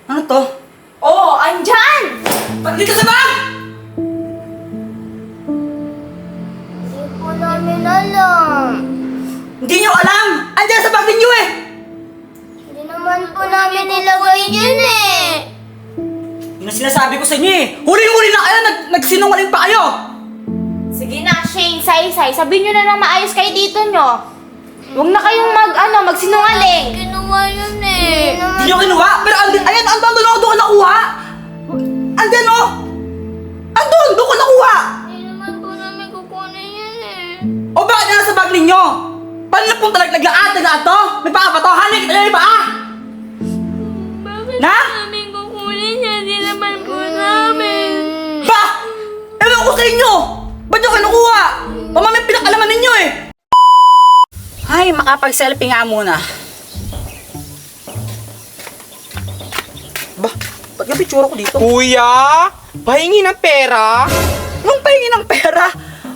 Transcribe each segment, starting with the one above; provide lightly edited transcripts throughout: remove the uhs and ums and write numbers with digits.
Ano to? Oh, andyan! Ba't dito sa bag? Hindi po namin alam. Hindi nyo alam! Andiyan sa bag ninyo eh! Hindi naman po namin nilagay yun eh. Yun ang sinasabi ko sa inyo eh! Huli-huli na kayo! Nagsinungaling pa kayo! Sige na, Shane, Sai-Sai, sabihin nyo na lang maayos kayo dito nyo. Huwag na kayong magsinungaling. Ginawa yun eh. Hindi nyo kinuha? Pero andun, ayan, andun ko nakuha! Andun oh! Andun! Doon ko nakuha! Hindi naman po namin kukunin yun eh. O bakit na nasa bag ninyo? Paano na pong naglaat to? May paa ba to? Hanik! May paa! Bakit Na? namin kukunin yan? Hindi naman po namin. Ba! Ewan ko sa inyo! Ba't nyo kinukuha? Mamamay pinakalaman ninyo eh! Ay, makapag-selfie nga muna. Ba, ba't yung pitsura ko dito? Kuya, pahingi ng pera. Anong pahingi ng pera?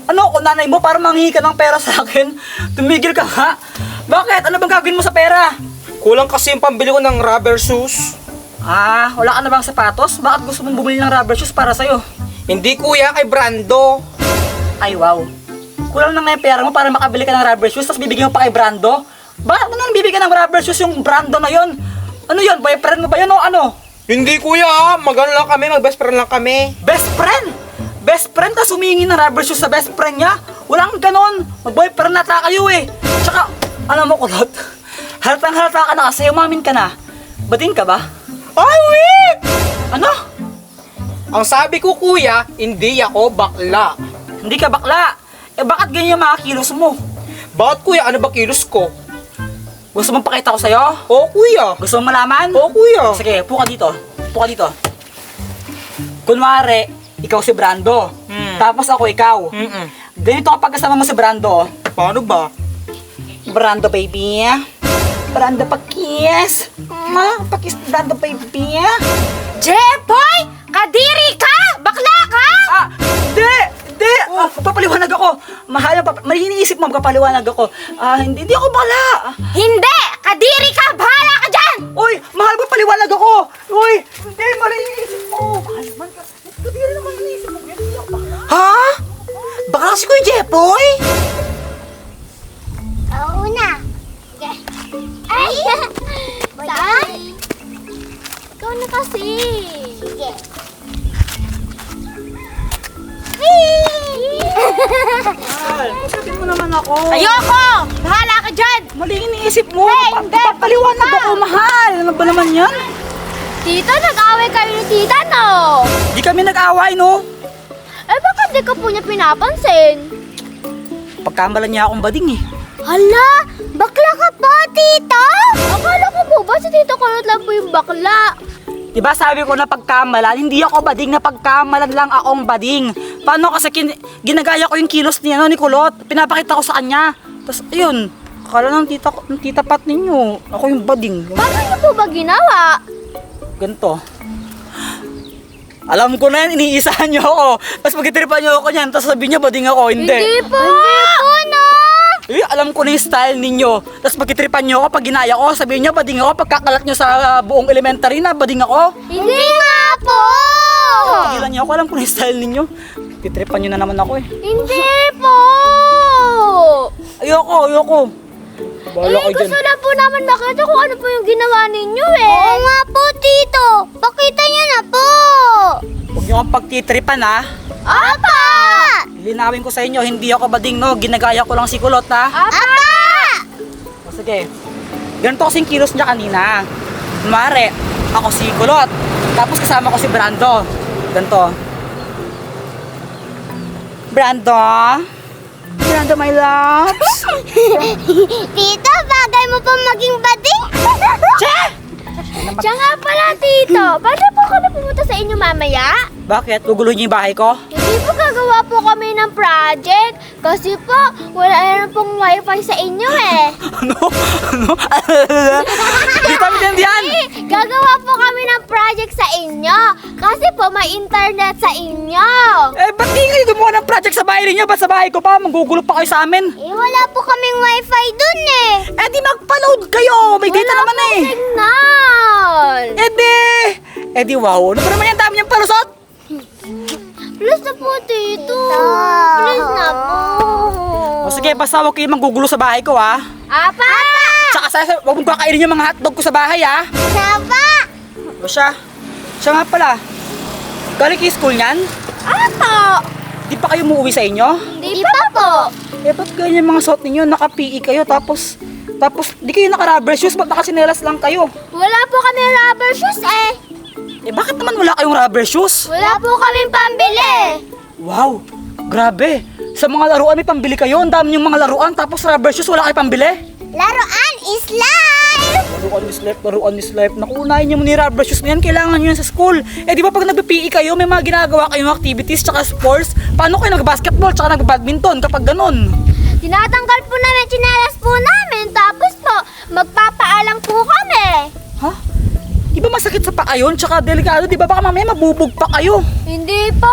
Ano ako, nanay mo, para manghingi ka ng pera sa akin? Tumigil ka nga. Bakit? Ano bang gagawin mo sa pera? Kulang kasi yung pambili ko ng rubber shoes. Ah, wala ka na bang sapatos? Bakit gusto mong bumili ng rubber shoes para sa'yo? Hindi kuya, kay Brando. Ay, wow. Kulang na nga yung pera mo para makabili ka ng rubber shoes, tapos bibigyan mo pa kay Brando? Bakit mo nang bibigyan ng rubber shoes yung Brando na yon? Ano yon? Boyfriend mo ba yun o ano? Hindi kuya, mag-ano lang kami, mag-best friend lang kami. Best friend! Best friend, tapos humingi ng rubber shoes sa best friend niya? Walang ganon. Mag-boyfriend na kayo eh. Tsaka, alam mo kulot, halata ka na kasi, umamin ka na. Bading ka ba? Ay, wait! Ano? Ang sabi ko kuya, hindi ako bakla. Hindi ka bakla. Eh bakit ganyan yung mga kilos mo? Bakit kuya, ano ba kilos ko? Gusto mong pakita ko sa'yo? Oo kuya. Gusto mong malaman? Oo kuya. Sige, puka dito. Puka dito. Kunwari, ikaw si Brando. Tapos ako ikaw. Ganito kapag kasama mo si Brando. Paano ba? Brando baby. Brando pakis. Pakis Brando baby. Jepoy! Kadiri ka! Bakla ka! Ah, hindi! Hindi! Magpapaliwanag ako. Mahal, may iniisip mo, magpapaliwanag ako. Hindi ako bala. Hindi! Kadiri ka! Bahala ka dyan! Uy, mahal, magpapaliwanag ako. Uy, hindi, mali iniisip mo. Mahal naman ka. Hindi naman iniisip mo. Hindi ako bala. Ha? Bakla si Kuya Jepoy? Oo na. Sige. Ay! Saan? Ikaw na kasi. Sige. Mahal, sabi mo naman ako. Ayoko! Bahala ka dyan! Mali iniisip mo. Hey, hindi, Magpapaliwanag ako, mahal. Ano ba naman yan? Tito, nag-away kayo ni tita, no? Di kami nag-away, no? Eh, bakit di ka po niya pinapansin? Pagkamalan niya akong bading eh. Hala, bakla ka pa, tita? Akala ko po ba si Tito Kulot lang po yung bakla? Diba sabi ko na pagkamalan, hindi ako bading, na pagkamalan lang akong bading. Paano kasi ginagaya ko yung kilos niya, no, ni Kulot. Pinapakita ko sa kanya. Tapos ayun, akala ng tita Pat ninyo, ako yung bading. Paano niyo po ba ginawa? Ganito. Alam ko na yan, iniisahan niyo ako. Tapos pagkitiripan niyo ako niyan, tapos sabihin niyo bading ako, hindi. Hindi po, no? Eh, alam ko na yung style ninyo. Tapos pagkitripan nyo ako, pag ginaya ko, sabihin nyo, bading ako. Pagkakalat nyo sa buong elementary na, bading ako. Hindi nga po! Pagilan nyo ako, alam ko na yung style ninyo. Kitripan nyo na naman ako eh. Hindi po! Ayoko. Bahala kayo dyan. Gusto na po naman makita kung ano po yung ginawa ninyo eh. Oo nga po, Tito. Pakita niyo na po. Huwag nyo akong pagtitripan ha. Apa! Linawin ko sa inyo, hindi ako bading no. Ginagaya ko lang si Kulot ha. Apa! O, sige. Ganito kasing kilos niya kanina. Kunwari, ako si Kulot. Tapos kasama ko si Brando. Ganito. Brando? Brando, my loves? Tito, bagay mo pa maging bading. Che! Siya nga pala, Tito. Paano po kami pumunta sa inyo mamaya? Bakit? Guguluhin niyo yung bahay ko? Hindi po gagawa po kami ng project. Kasi po, wala na pong wifi sa inyo eh. Ano? Hindi kami nandiyan! Gagawa po kami ng project sa inyo. Kasi po, may internet sa inyo. Eh, ba't di kayo gumawa ng project sa bahay ninyo? Ba't sa bahay ko pa? Manggugulo pa kayo sa amin. Eh, wala po kaming wifi dun eh. Eh, di magpa-load kayo! May data naman eh! Signal. Eh, di! Eh di wow, ano pa naman yung dami niyang palusot? Please na po, Tito. Please na po. O sige, basta huwag kayong manggugulo sa bahay ko ha. Apa! Tsaka huwag mong kakainin yung mga hotdog ko sa bahay ha. Sapa! O siya nga pala, galing kayo school niyan? Apa! Di pa kayo umuwi sa inyo? Hindi pa po. Eh ba't ganyan yung mga suot ninyo, naka-PE kayo tapos di kayo naka-rubber shoes, ba't naka-sinelas lang kayo? Wala po kami rubber shoes eh. Eh bakit naman wala kayong rubber shoes? Wala po kaming pambili. Wow, grabe. Sa mga laruan may pambili kayo, ang dami yung mga laruan tapos rubber shoes wala kayo pambili? Laruan is life! Laruan is life. Naku, unahin niyo muna yung rubber shoes na yan, kailangan nyo yan sa school. Eh di ba pag nag-PE kayo, may mga ginagawa kayong activities tsaka sports, paano kayo nag-basketball tsaka nag-badminton kapag ganun? Tinatanggal po namin, tsinelas po namin, tapos po, magpapaalang po kami. Ha? Di ba masakit sa paa yun? Tsaka delikado, di ba baka mamaya mabubog pa kayo? Hindi po!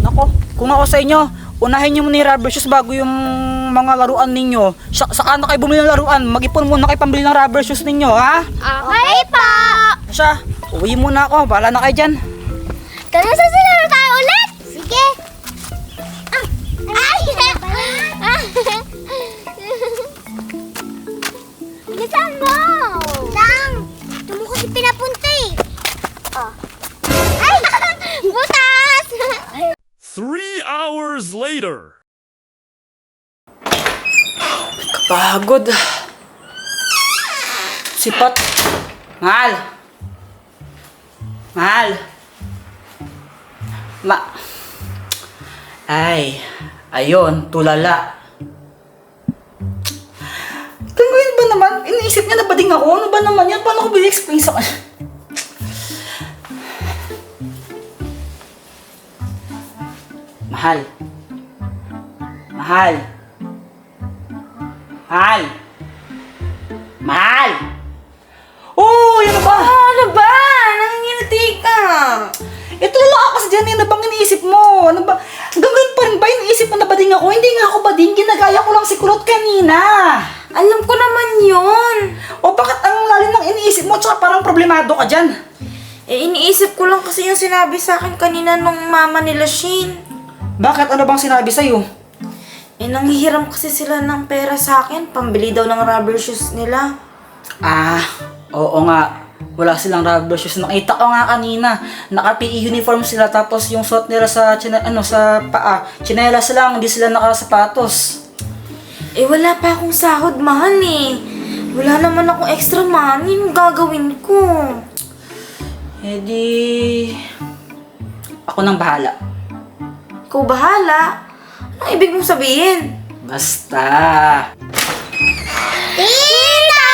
Nako, kung ako sa inyo, unahin nyo muna yung rubber shoes bago yung mga laruan ninyo. Saan na kayo bumili ng laruan? Mag-ipon muna kayo pambili ng rubber shoes ninyo, ha? Okay po! Siya, uwi muna ako. Bahala na kayo dyan. Tara, sasalaro tayo ulit! Sige! Ay! Bilisan mo! Lang! Ito mo kasi pinapunta eh! Oh. Ay! Butas! 3 hours later. Kapagod. Sipat. Mahal. Mahal. Ay, ayun, tulala. Tanggawin ba naman? Iniisip niya na bading ako? Ano ba naman yan? Paano ko bin-explain sa kanya? Mahal. Mahal. Mahal. Mahal. Oh, yan na ba? Ano ba? Nangingiliti ka. Ito lang ako kasi dyan, ano bang iniisip mo? Ano ba? Hanggang ngayon pa rin ba iniisip mo na bading ako? Hindi nga ako bading, ginagaya ko lang si Kulot kanina. Alam ko naman yun. O bakit ang lalim ng iniisip mo tsaka parang problemado ka dyan? Eh, iniisip ko lang kasi yung sinabi sa akin kanina nung mama nila Shane. Bakit? Ano bang sinabi sa'yo? Eh, nanghihiram kasi sila ng pera sa akin. Pambili daw ng rubber shoes nila. Ah, oo nga. Wala silang rubber shoes. Nakita ko nga kanina. Naka-PE uniform sila tapos yung suot nila sa, sa paa. Tsinelas lang, hindi sila nakasapatos. Eh, wala pa akong sahod, mahal eh. Wala naman akong extra money. Anong gagawin ko? Eh di... Ako nang bahala. Ikaw bahala. Anong ibig mong sabihin? Basta. Tita!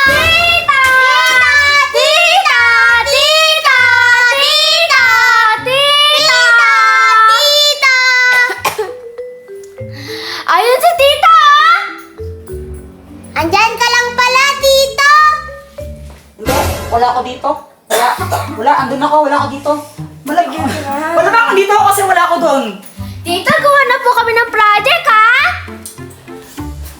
Tita! Tita! Tita! Tita! Tita! Tita! Ayun si Tita! Andyan ka lang pala, Tito! Hindi, wala ako dito. Wala, andun ako, wala ako dito. Malagyan. Wala ba ako dito kasi wala ako doon. Tita, gawa na po kami ng project, ha?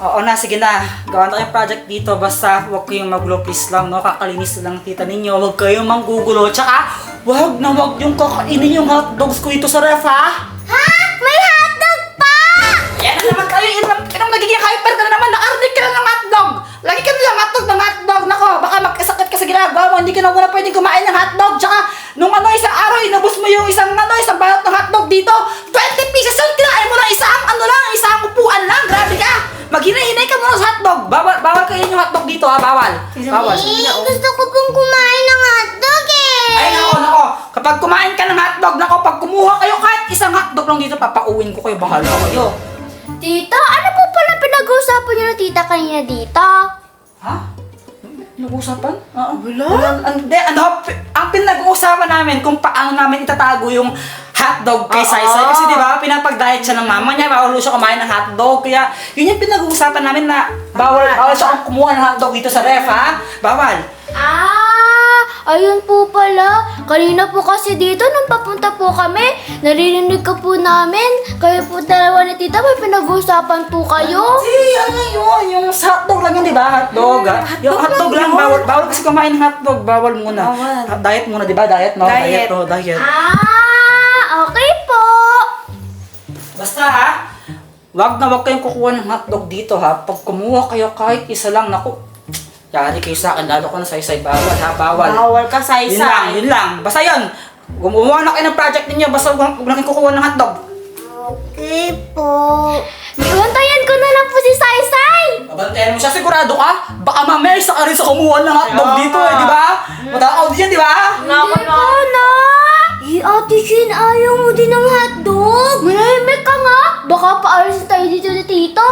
Oo na, sige na. Gawa na kayong project dito. Basta huwag kayong magulo, please lang, no? Kakalinis na lang tita ninyo. Huwag kayong manggugulo. Tsaka, huwag yung kakainin yung hotdogs ko dito sa ref, ha? Ha? May hotdog pa! Yan na naman kayo. Inang nagiging hyper ka na naman. Nakarinig ka na ng hotdog. Lagi ka na lang hotdog ng hotdog. Nako, baka magkasakit ka sa ginagawa mo. Hindi ka na muna pwedeng kumain ng hotdog. Tsaka, nung isang araw, inubos mo yung isang balot ng hotdog dito. 20 pieces yun. Kinain mo lang isang upuan lang. Grabe ka. Maghinay-hinay ka muna sa hotdog. Bawal kainin yung hotdog dito, ha? Bawal. Bawal. Gusto ko pong kumain ng hotdog, eh! Ay, nako. Kapag kumain ka ng hotdog, pag kumuha kayo kahit isang hotdog lang dito, papauwin ko kayo. Bahala kayo. Tita, ano po pala pinag-uusapan niyo na tita kanina dito? Ha? Nag-uusapan? Oo. Wala. Ang pinag-uusapan namin kung paano namin itatago yung hotdog kay Saysay. Kasi di ba, pinapag-diet siya ng mama niya, bawal siya kumain ng hotdog. Kaya, yun yung pinag-uusapan namin na bawal siya kumuha ng hotdog dito sa ref, ha? Bawal. Ayun po pala. Kanina po kasi dito, nung papunta po kami, naririnig ka po namin. Kayo po dalawa ni tita, may pinag-uusapan po kayo. Ano yun? Yung sa hotdog lang yun, di ba? Hotdog. Yung hotdog lang, bawal kasi kumain ng hotdog. Bawal muna. Diet muna, di ba? Diet, no? Diet. Diet. Okay po. Basta ha, wag na wag kayong kukuha ng hotdog dito ha. Pag kumuha kayo kahit isa lang, naku, yari kayo sa akin, lalo ko na saysay, bawal ha, bawal. Bawal ka, Saysay. Yun lang. Basta yun, gumawa na kayo ng project ninyo, basta huwag na kayong kukuha ng hotdog. Okay po. Iwantayan ko na lang po si Saysay. Babantayan mo siya, sigurado ka? Baka mamaya isa ka rin sa kumuha ng hotdog dito eh, di ba? Matakaw din yan, di ba? Nako na. Ano? Ate Shin, ayaw mo din ng hotdog? Manahimik ka nga. Baka paalis tayo dito ni tito.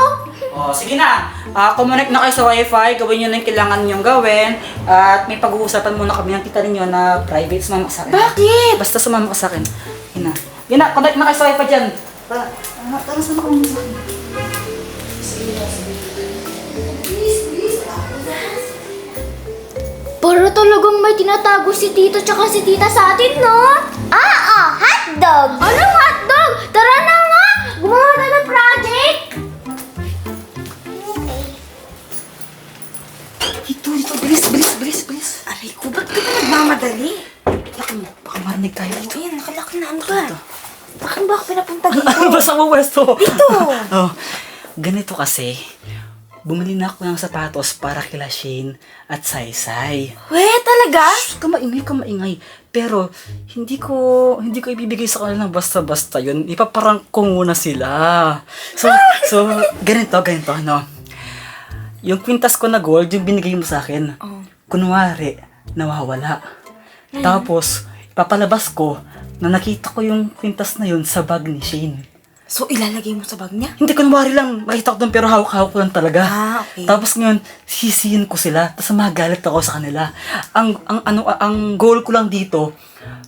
Oh, sige na. Connect na kayo sa wifi, gawin nyo na yung kailangan nyong gawin. At may pag-uusapan muna kami ng tita ninyo na private, sumama ka sa akin. Bakit? Basta sumama ka sa akin. Yun na. Yun na, connect na kayo sa wifi dyan. Tara, saan ako muna sa akin? Para talagang may tinatago si tito tsaka si tita sa atin, no? Hotdog! Anong hotdog? Tara na nga! Gumawa na ng project! Dito, bilis. Aray ko, ba't ka ba nagmamadali? Laki mo, baka marinig tayo dito. Ayan, nakalaki na. Ano ba? Bakit ba ako pinapunta dito? Ano ba sa pwesto? Dito. Oh, ganito kasi, bumili na ako ng sapatos para kila Shane at Saysay. Weh, talaga? Shh, ka maingay. Pero, hindi ko ibibigay sa kanila ng basta-basta yun. Ipaparang ko muna sila. So, ganito, no? Yung kwintas ko na gold, yung binigay mo sa akin, kunwari, nawawala. Tapos, ipapalabas ko na nakita ko yung kwintas na yun sa bag ni Shane. So, ilalagay mo sa bag niya? Hindi, kunwari lang, makita ko doon pero hawak-hawak ko lang talaga. Okay. Tapos ngayon, sisihin ko sila, tapos magalit ako sa kanila. Ang goal ko lang dito,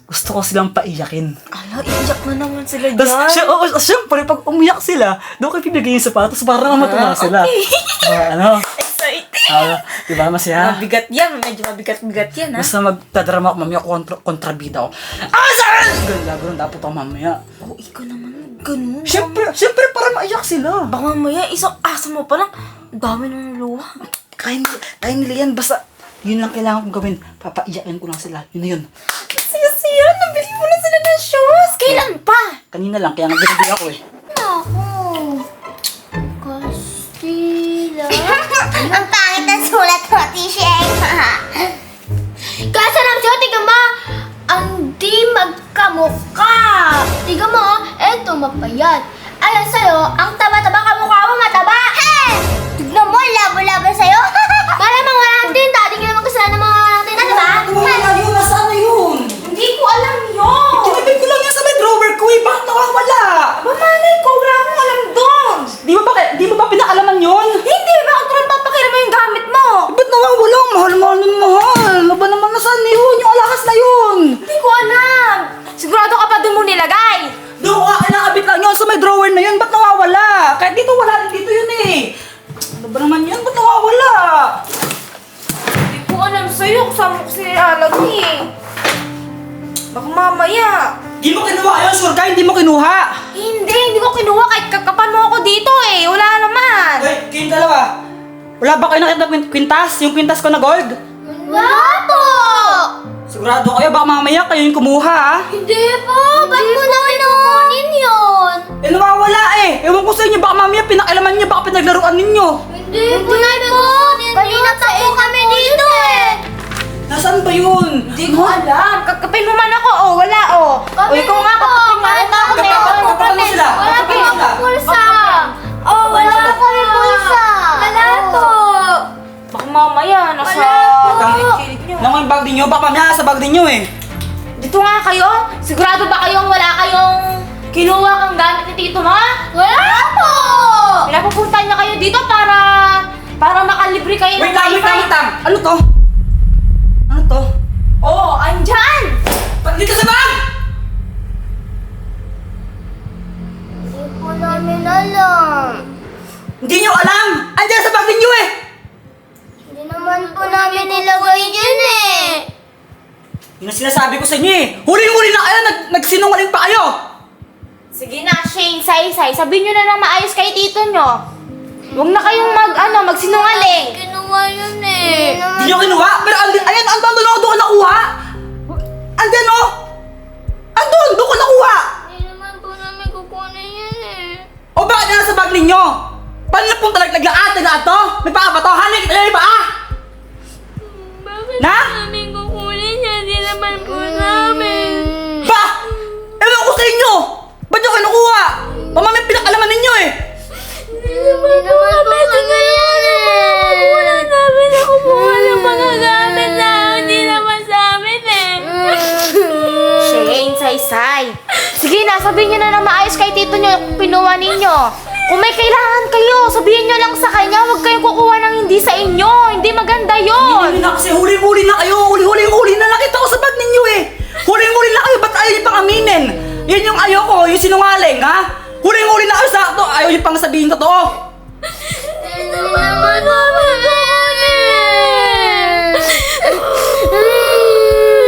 gusto ko silang paiyakin. Ala, iyak na naman sila dyan. Tapos, syempre, pag umiyak sila, doon ko ibibigay yung sapatos para naman matuwa sila. Excited. Diba, masaya? Mabigat yan. Medyo mabigat-bigat yan, ha? Basta magtadrama ako, mamaya kontrabida ako. Saan? Ganun, dapat ako mamaya. Oh, ikaw naman. Ganun. Syempre, para maiyak sila. Baka mamaya, isang asa mo pa lang. Ang dami ng luha. Kaya nila yan, basta yun lang kailangan kong gawin. Papaiyakin ko lang sila. Yun na yun. Siya, nabili mo na sila ng shoes. Kailan pa? Kanina lang, kaya nagbibi ako eh. Kastila. Ang pangit ng sulat mo, Tisheng. Kasa ng siyo, tiga mo, ang di magkamukha. Tiga mo, eto mapayat. Ayan sa'yo, ang taba-taba kamukha mo, mataba. Tignan mo, labo-labo sa'yo. Para mga natin, dati ka naman kasalanan ng mga natin, diba? Wala yun, nasaan na yun? Hindi ko alam yun. Kinabit ko lang yan sa may drawer ko eh, bakit nawawala? Mamalay ko, wala akong alam doon. Di mo ba pinakalaman yun? Hindi, bakit ko lang papakira mo yung gamit mo? Ba't nawawala? Mahal-mahal nun, mahal. Ano ba naman nasaan na yun? Yung alakas na yun. Hindi ko alam. Sigurado ka pa doon mo nilagay. Doon ko kinakabit lang yun sa may drawer na yun, ba't nawawala? Kahit dito wala rin dito yun eh. Ano ba naman yun? Ba't nawawala? Hindi ko alam sa'yo, kasama ko si Alagi. Baka mamaya. Di mo kinuha yun, sure ka? Hindi mo kinuha. Hindi ko kinuha kahit kakapan mo ako dito eh. Wala naman. Eh, kayong dalawa. Wala ba kayo nakita kwintas? Yung kwintas ko na gold? Wala po! Sigurado kayo, baka mamaya kayo yung kumuha ah. Hindi po! Ba't mo namin nakunin yun? Eh, nawawala eh. Ewan ko sa inyo, baka mamaya pinakialaman niyo, baka pinaglaruan ninyo. Hindi po! Kanina pa po kami dito eh! Nasaan ba yun? Hindi ko alam. Kakapin mo man ako. Oh, wala oh. O ikaw nga, kakapin nga. Kakapin mo sila. Wala po Kakapin mo sila. akong pulsa! Oh, wala po kami pulsa! Wala po! Baka mamaya, nasa kilit nyo. Nang yung bag din nyo, baka mamaya sa bag din nyo eh. Dito nga kayo. Sigurado ba kayong wala kayong kinuha kang gamit ni Tito mo? Wala po! Pinapupunta niya kayo dito para makalibre kayo ng Wait lang. Ano to? Ano to? Oo, andyan! Dito sa bag! Hindi po namin alam. Hindi nyo alam! Andiyan sa bag ninyo eh! Hindi naman po namin nilagay dyan sinasabi ko sa inyo eh. Huling-huli na kayo, nagsinungaling pa kayo. Sige na, Shane, Sai-Sai. Sabihin nyo na lang maayos kay tito nyo. Huwag na kayong magsinungaling. Kinuha yun eh. Hindi nyo kinuha? Pero ayan, andun ako, doon ko nakuha. Andun oh. Andun, doon ko nakuha. Hindi naman po namin kukunin yun eh. O bakit na nasa bag ninyo? Paano na pong naglaat to? May paa ba to? Hanin kita yung paa? Bakit Na? namin kukunin yan? Hindi naman po namin. Ba? Ewan ko sa inyo! Ba't nyo kinukuha? Mamamay pinakalaman ninyo eh! Hindi naman po kami tingnan eh. Wala namin na kumuha ng mga gamit na hindi naman sa amin eh. Shane, Sai-Sai. Sige na, sabihin nyo na lang maayos kay tito nyo kung pinuha ninyo. Kung may kailangan kayo, sabihin nyo lang sa kanya. Huwag kayong kukuha ng hindi sa inyo. Hindi maganda yon. Hindi na kasi huling-huli na kayo! Huling-huli na nakita ko sa bag ninyo eh! Huling-huli na kayo! Ba't ayaw niyo pang aminin? Yan yung ayoko, yung sinungaling ha? Huling-huli na kayo sa to! Ayaw niyo pang sabihin totoo! Hindi naman namin kukunin.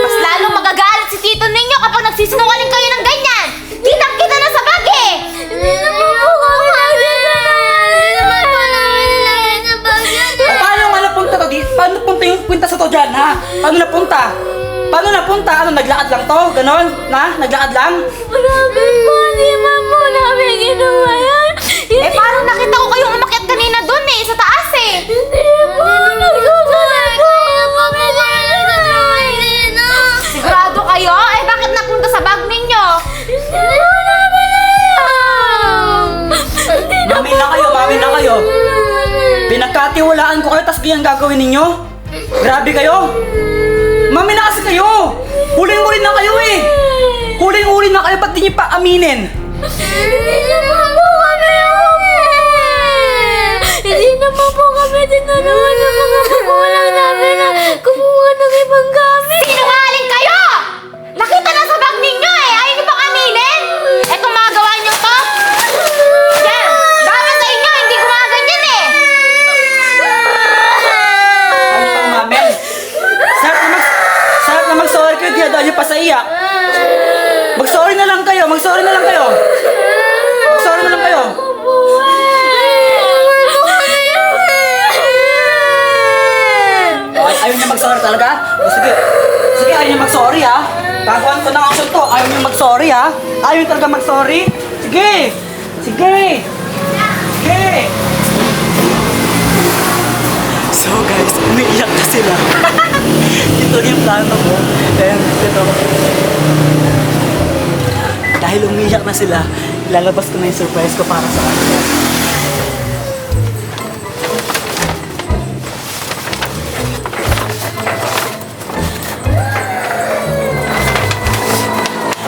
Mas lalong magagalit si tito ninyo kapag nagsisinungaling kayo ng ganyan. Kitang-kita na sa bag eh. Hindi naman po kami nagsisinungaling. Hindi naman po namin nilagay sa bag yan O, paano nga napunta to dito? Paano punta yung kwenta sa to dyan ha? Paano napunta? Paano napunta? Ano, naglakad lang to? Ganon? Na? Naglakad lang? Marami po, hindi man po namin ginawa yan. Eh parang nakita ko kayong umakyat kanina dun eh, sa taas eh. Hindi po, nagsusunod po. Kami na. Sigurado kayo? Eh bakit napunta sa bag ninyo? Hindi po namin alam. Mami na kayo! Pinagkatiwalaan ko kayo, tas ganyan gagawin ninyo? Grabe kayo! Mami na kasi kayo! Huling-huli na kayo eh! Huling-huli na kayo, ba't di niyo pa aminin? Hindi naman po kami Hindi naman po kami tinulungan ng mga magulang namin na kumuha ng ibang gamit. Sinungaling kayo! Nakita na sa bag ninyo eh! Ayaw niyo bang aminin? Etong mga gawa niyo to? Yan! Dapat sa inyo, hindi gumaganyan eh! Ano pang mami? Sarap na mag-sorry kayo, di daw niyo pa sa iyak. Mag-sorry na lang kayo, mag-sorry na lang kayo. Mag-sorry na lang kayo. Ayaw niya mag-sorry talaga? O sige. Sige, ayaw niya mag-sorry ha. Gagawin ko ng action to. Ayaw niya mag-sorry ha. Ayaw niya talaga mag-sorry. Sige. Sige. Sige. So guys, umiiyak na sila. Ito yung plano ko. And ito. Dahil umiiyak na sila, ilalabas ko na yung surprise ko para sa kanila.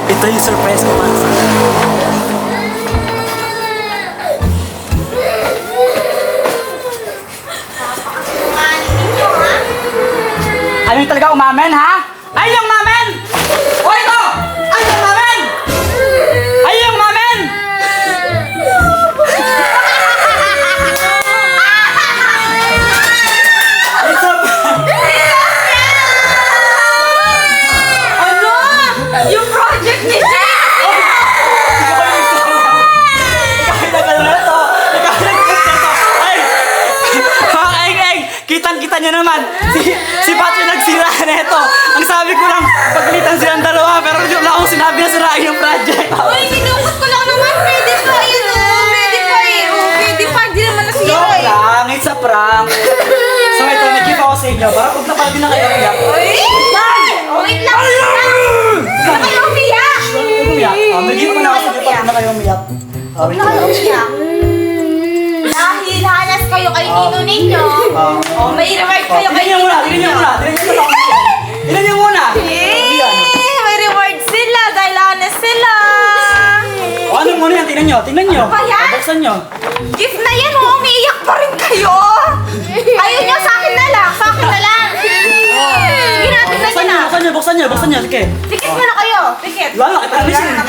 Ito yung surprise ko para sa kanila. Ayaw talaga umamen, ha? Ayaw umamen! O ito! Ayaw umamen! Ayaw umamen! Ano? Yung project ni Kitang-kita niyo naman, si Patrick nagsira na ito. Ang sabi ko lang, pagalitan silang dalawa, pero hindi lang akong sinabi na sirain yung project. Uy, sinukot ko lang naman. Pwede pa yun. Pwede pa eh. Pwede pa. Hindi naman nasira Joke eh. lang, it's a prank. So ito, nag-give ako sa inyo, para pag napaldi na kayo umiyak. Wait lang. Wait lang. Huwag na kayo umiyak. Umiyak. Nag-give ko na ako sa inyo, pag na kayo umiyak. Huwag na kayo umiyak. Dahil hanas kayo kay Tito ninyo. May reward kayo kay Tingnan niyo Tito muna, tingnan niyo muna. Tingnan niyo muna. May reward sila dahil hanas sila. O ano muna yan, tingnan niyo. Tingnan niyo. Ano ba yan? Buksan niyo. Gift na yan, umiiyak pa rin kayo. Ayaw nyo, sa akin na lang. Sa akin na lang. Sige na, tignan nyo na. Buksan niyo. Sige. Pikit mo na kayo. Pikit. Wala, kita na siya.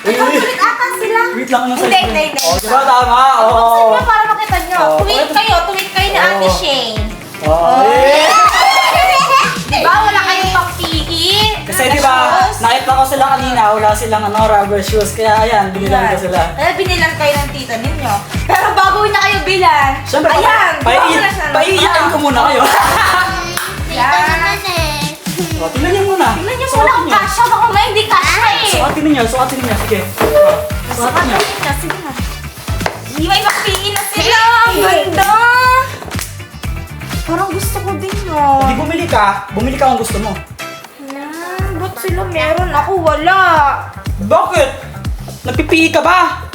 Ikukulit ata sila. Wait lang, ano Hindi. O, diba tama? Oo. Buksan mo para makita nyo. Oh. Tuwid kayo na. Ate Shane. Oh, Diba wala kayong pang-PE? Kasi di ba, nakita ko sila kanina, wala silang rubber shoes. Kaya ayan, binilan ko sila. Kaya binilan kayo ng tita ninyo. Pero bago na kayo bilan. Siyempre, Ayan, paiiyakin ko muna kayo. Tita naman eh. O, tingnan niyo muna. Tingnan niyo, wala akong kasya. Baka may hindi kasya eh. Sukatin niyo. Sige. Sukatin niyo. Sige na. Hindi may pang-PE na sila. Ang ganda. Parang gusto ko din Hindi bumili ka kung gusto mo. Ba't sila meron? Ako wala. Bakit? Nagpipihi ka ba?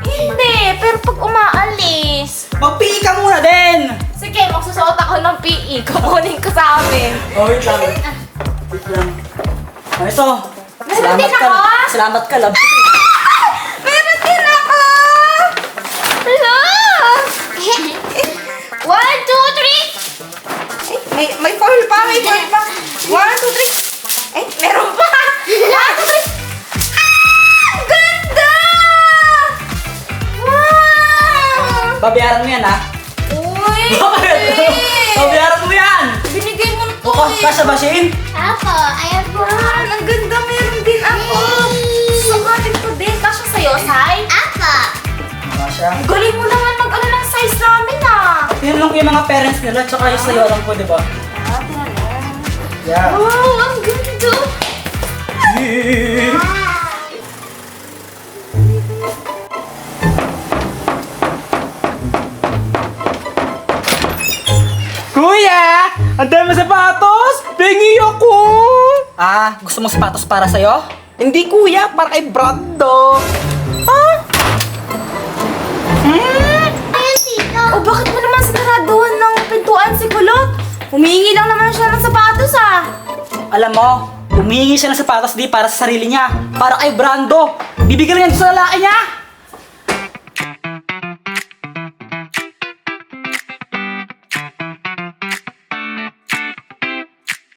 Hindi, pero pag umaalis. Magpihi ka muna din! Sige, magsusuot ako ng PE. Kukunin ko sa amin. Oh, wait lang. Wait lang. Ay, so. Meron din ako? Salamat ka, love. Meron din ako! Hello! 1, 2, 3! May foil pa, may foil pa. 1, 2, 3. Meron pa! 1, 2, 3. Ang ganda! Wow! Babayaran mo yan, ha? Uy! Bakit? Babayaran mo yan! Binigay mo na to Bukas ka sa machine? Apo, ayan po. Wow, ang ganda, meron din ako. Sukatin ko din. Kasya sa'yo, Sai? Apo. Masya. Galing mo naman mag-ano ng size namin ah. Tinanong ko yung mga parents nila, tsaka yung sa'yo lang po, di ba? Yeah. Wow, ang ganda. Kuya! Ang dami sapatos! Pengi ako! Gusto mo sapatos para sa'yo? Hindi kuya, para kay Brando. Ayan, tita. O bakit mo naman sinaraduhan ng pintuan si Kulot? Humingi lang naman siya ng sapatos ah. Alam mo, humingi siya ng sapatos di para sa sarili niya, para kay Brando. Bibigyan niya sa lalaki niya.